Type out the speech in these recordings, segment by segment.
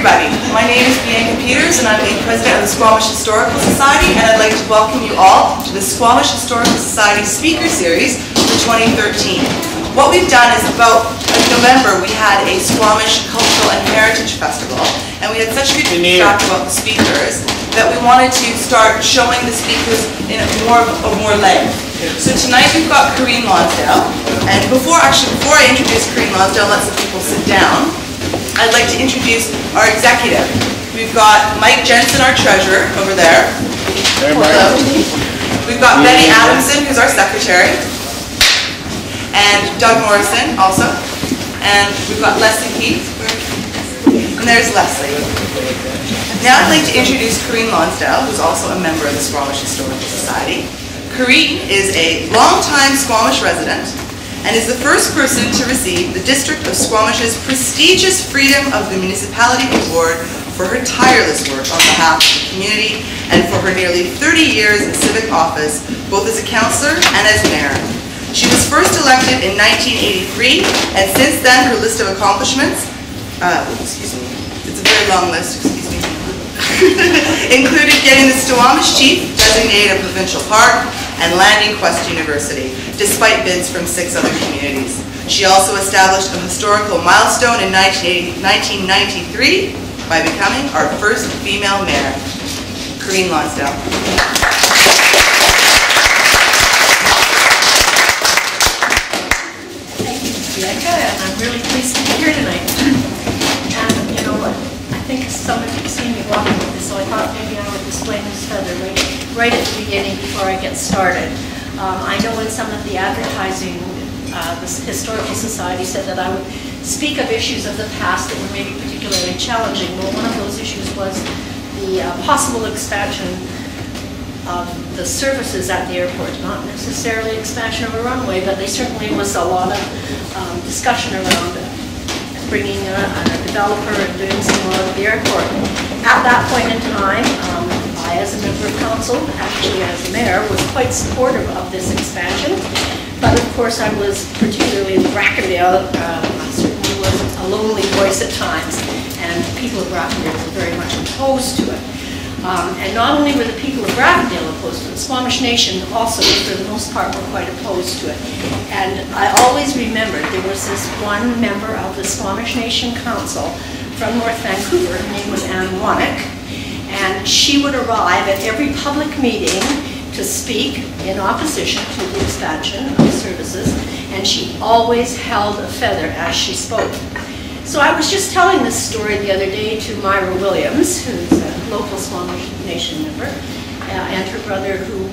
everybody. My name is Bianca Peters and I'm the president of the Squamish Historical Society, and I'd like to welcome you all to the Squamish Historical Society Speaker Series for 2013. What we've done is about November we had a Squamish Cultural and Heritage Festival, and we had such good feedback about the speakers that we wanted to start showing the speakers in more length. So tonight we've got Corinne Lonsdale, and before I introduce Corinne Lonsdale, let some people sit down. I'd like to introduce our executive. We've got Mike Jensen, our treasurer, over there. Hello. We've got Betty Adamson, who's our secretary, and Doug Morrison, also. And we've got Leslie Keith, and there's Leslie. Now I'd like to introduce Corinne Lonsdale, who's also a member of the Squamish Historical Society. Corinne is a longtime Squamish resident and is the first person to receive the District of Squamish's prestigious Freedom of the Municipality Award for her tireless work on behalf of the community and for her nearly 30 years in civic office, both as a councillor and as mayor. She was first elected in 1983, and since then her list of accomplishments, excuse me, it's a very long list, excuse me, included getting the Squamish Chief designated a provincial park and landing Quest University, despite bids from 6 other communities. She also established a historical milestone in 1993 by becoming our first female mayor. Corinne Lonsdale. Thank you, Bianca, and I'm really pleased to be here tonight. And you know what? I think some of you have seen me walking with this, so I thought maybe I would display this feather right at the beginning before I get started. I know in some of the advertising, the Historical Society said that I would speak of issues of the past that were maybe particularly challenging. Well, one of those issues was the possible expansion of the services at the airport. Not necessarily expansion of a runway, but there certainly was a lot of discussion around bringing a developer and doing some more of the airport. At that point in time, I, as a member of council, actually as mayor, was quite supportive of this expansion. But of course, I was particularly in Brackendale. I certainly was a lonely voice at times, and the people of Brackendale were very much opposed to it. And not only were the people of Brackendale opposed to it, the Squamish Nation also, for the most part, were quite opposed to it. And I always remembered there was this one member of the Squamish Nation Council from North Vancouver. Her name was Anne Wannick, and she would arrive at every public meeting to speak in opposition to the expansion of services, and she always held a feather as she spoke. So I was just telling this story the other day to Myra Williams, who's a local Squamish Nation member, and her brother, who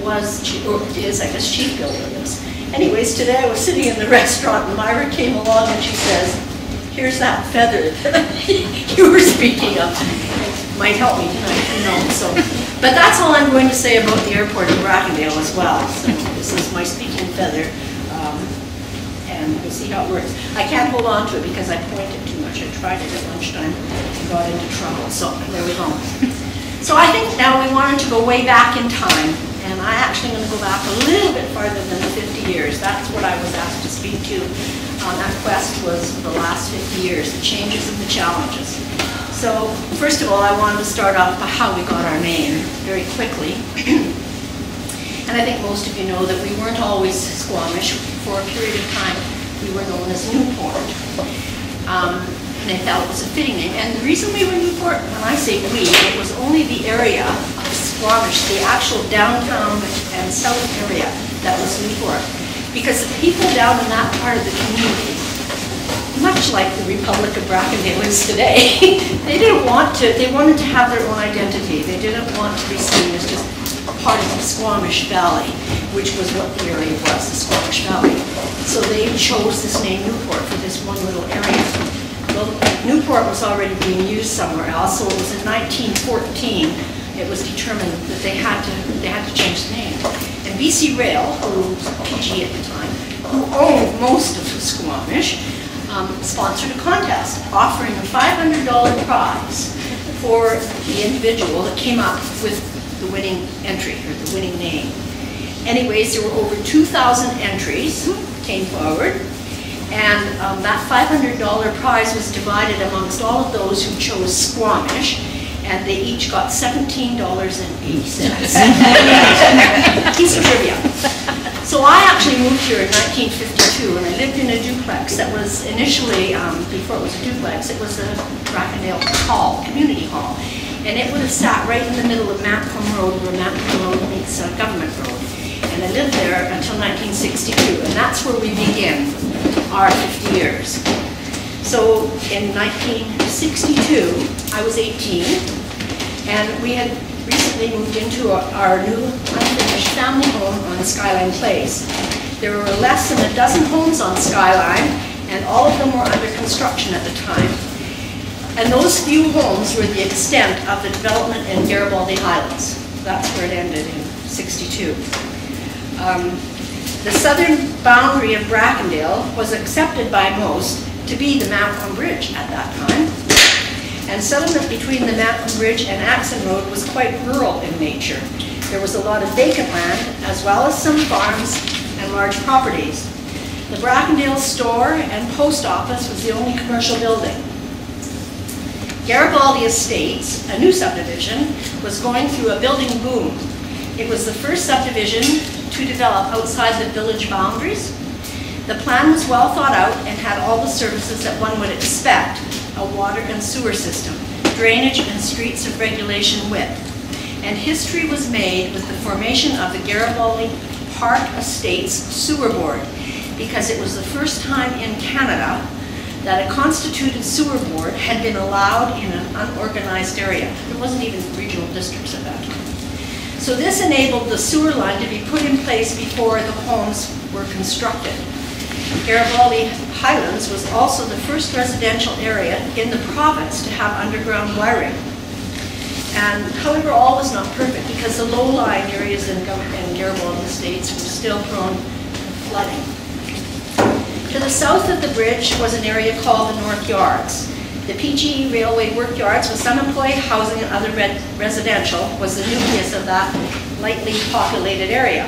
is, I guess, Chief Bill Williams. Anyways, today I was sitting in the restaurant, and Myra came along and she says, "Here's that feather that you were speaking of." It might help me tonight, who knows. So, but that's all I'm going to say about the airport in Brackendale as well. So this is my speaking feather. And we'll see how it works. I can't hold on to it because I pointed too much. I tried it at lunchtime and got into trouble. So there we go. So I think now we wanted to go way back in time. And I actually am going to go back a little bit farther than the 50 years. That's what I was asked to speak to. That quest was the last 50 years, the changes and the challenges. So first of all, I wanted to start off by how we got our name very quickly. And I think most of you know that we weren't always Squamish. For a period of time, we were known as Newport. And they felt it was a fitting name. And the reason we were Newport, when I say we, it was only the area of Squamish, the actual downtown and south area that was Newport. Because the people down in that part of the community, much like the Republic of Brackendale is today, they wanted to have their own identity. They didn't want to be seen as just part of the Squamish Valley, which was what the area was, the Squamish Valley. So they chose this name Newport for this one little area. Well, Newport was already being used somewhere else, so it was in 1914 it was determined that they had to change the name. And BC Rail, who was PG at the time, who owned most of Squamish, sponsored a contest offering a $500 prize for the individual that came up with the winning entry, or the winning name. Anyways, there were over 2,000 entries came forward, And that $500 prize was divided amongst all of those who chose Squamish, and they each got $17.80. Piece of trivia. So I actually moved here in 1952, and I lived in a duplex that was initially, before it was a duplex, it was a Brackendale Hall, community hall. And it would have sat right in the middle of Mancomb Road, where Mancomb Road meets Government Road. And I lived there until 1962, and that's where we begin our 50 years. So in 1962, I was 18, and we had recently moved into our new unfinished family home on Skyline Place. There were less than a dozen homes on Skyline, and all of them were under construction at the time. And those few homes were the extent of the development in Garibaldi Highlands. That's where it ended in '62. The southern boundary of Brackendale was accepted by most to be the Mancomb Bridge at that time. And settlement between the Mancomb Bridge and Axon Road was quite rural in nature. There was a lot of vacant land, as well as some farms and large properties. The Brackendale store and post office was the only commercial building. Garibaldi Estates, a new subdivision, was going through a building boom. It was the first subdivision to develop outside the village boundaries. The plan was well thought out and had all the services that one would expect: a water and sewer system, drainage, and streets of regulation width. And history was made with the formation of the Garibaldi Park Estates Sewer Board, because it was the first time in Canada that a constituted sewer board had been allowed in an unorganized area. There wasn't even regional districts at that time. So this enabled the sewer line to be put in place before the homes were constructed. Garibaldi Highlands was also the first residential area in the province to have underground wiring. And however, all was not perfect, because the low-lying areas in Garibaldi Estates were still prone to flooding. To the south of the bridge was an area called the North Yards. The PGE Railway Work Yards, with some employee housing and other residential, was the nucleus of that lightly populated area.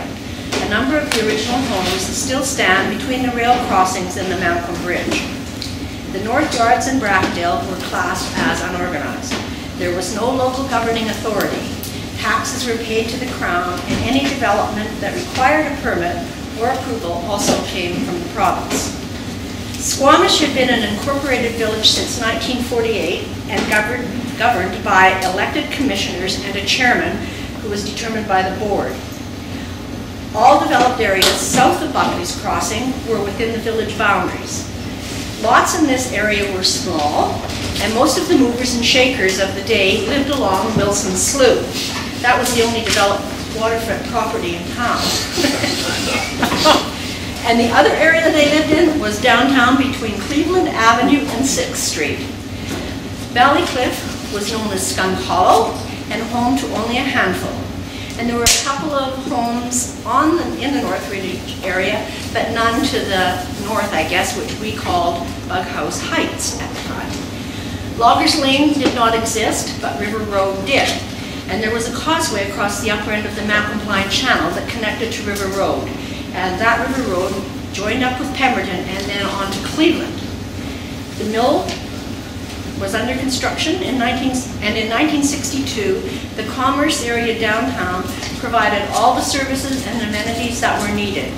A number of the original homes still stand between the rail crossings and the Mancomb Bridge. The North Yards and Brackendale were classed as unorganized. There was no local governing authority. Taxes were paid to the Crown, and any development that required a permit or approval also came from the province. Squamish had been an incorporated village since 1948 and governed by elected commissioners and a chairman who was determined by the board. All developed areas south of Buckley's Crossing were within the village boundaries. Lots in this area were small, and most of the movers and shakers of the day lived along Wilson Slough. That was the only developed waterfront property in town. And the other area they lived in was downtown between Cleveland Avenue and 6th Street. Ballycliffe was known as Skunk Hollow and home to only a handful. And there were a couple of homes in the North Ridge area, but none to the north, I guess, which we called Bughouse Heights at the time. Loggers Lane did not exist, but River Road did. And there was a causeway across the upper end of the Mancomb Line Channel that connected to River Road. And that River Road joined up with Pemberton and then on to Cleveland. The mill was under construction and in 1962, the commerce area downtown provided all the services and amenities that were needed.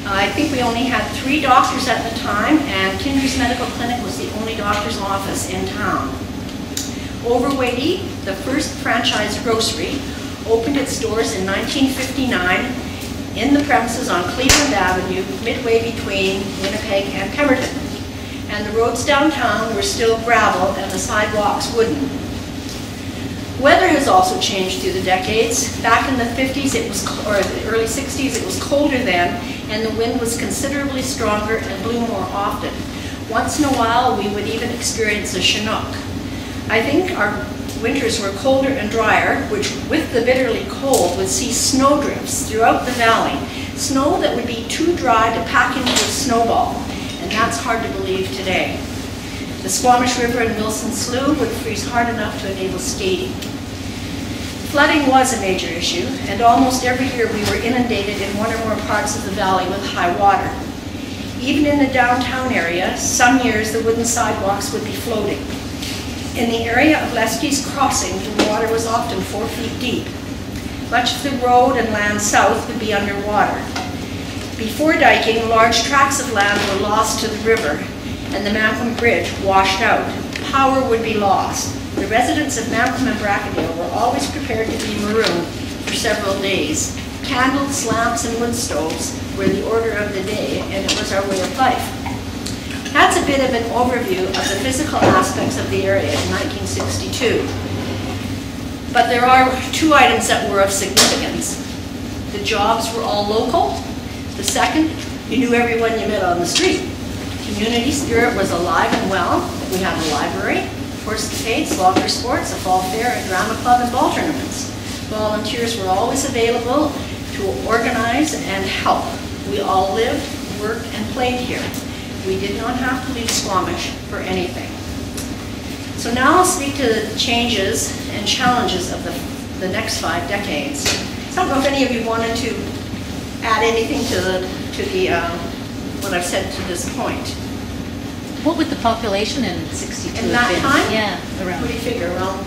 I think we only had 3 doctors at the time, and Kinder's Medical Clinic was the only doctor's office in town. Overweighty, the first franchise grocery, opened its doors in 1959 in the premises on Cleveland Avenue, midway between Winnipeg and Pemberton. And the roads downtown were still gravel and the sidewalks wooden. Weather has also changed through the decades. Back in the 50s, or the early 60s, it was colder then, and the wind was considerably stronger and blew more often. Once in a while, we would even experience a Chinook. I think our winters were colder and drier, which with the bitterly cold would see snowdrifts throughout the valley. Snow that would be too dry to pack into a snowball, and that's hard to believe today. The Squamish River and Wilson Slough would freeze hard enough to enable skating. Flooding was a major issue, and almost every year we were inundated in one or more parts of the valley with high water. Even in the downtown area, some years the wooden sidewalks would be floating. In the area of Lesky's Crossing, the water was often 4 feet deep. Much of the road and land south would be underwater. Before diking, large tracts of land were lost to the river, and the Malcolm Bridge washed out. Power would be lost. The residents of Malcolm and Brackendale were always prepared to be marooned for several days. Candles, lamps, and wood stoves were the order of the day, and it was our way of life. That's a bit of an overview of the physical aspects of the area in 1962. But there are two items that were of significance. The jobs were all local. The second, you knew everyone you met on the street. Community spirit was alive and well. We had a library, horse estates, soccer sports, a fall fair, a drama club, and ball tournaments. Volunteers were always available to organize and help. We all lived, worked, and played here. We did not have to leave Squamish for anything. So now I'll speak to the changes and challenges of the next 5 decades. I don't know if any of you wanted to add anything to what I've said to this point. What would the population in 62 In that have been? time? Yeah, around. What do you figure, around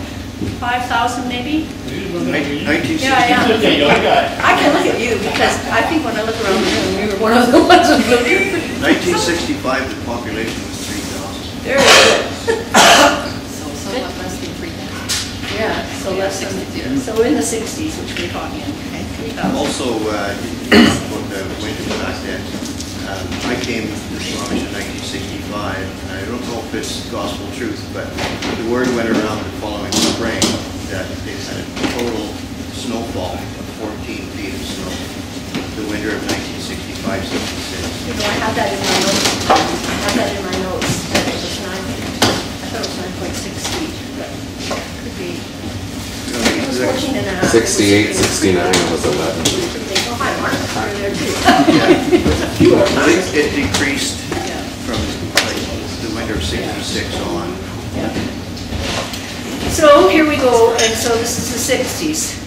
5,000 maybe? 1960. Yeah. Look at young guy. I can look at you because I think when I look around the room, you were one of the ones who looked here. 1965, the population was 3,000. Very good. So somewhat less than 3,000. Yeah, so less than, so in the 60s, which we're talking, okay, 3,000. Also, about the winter back then, I came to Squamish in 1965, and I don't know if it's gospel truth, but the word went around the following spring that they had a total snowfall of 14 feet of snow the winter of 1965-66. You know, I had that in my notes. I had that in my notes. That it was 9, I thought it was 9.6 feet, but it could be. It was 14 and a half. 68, 69 was 11. Oh, hi, Mark. You're there too. I think it decreased Yeah. from like the winter of 66 on. Yeah. So here we go, and so this is the 60s.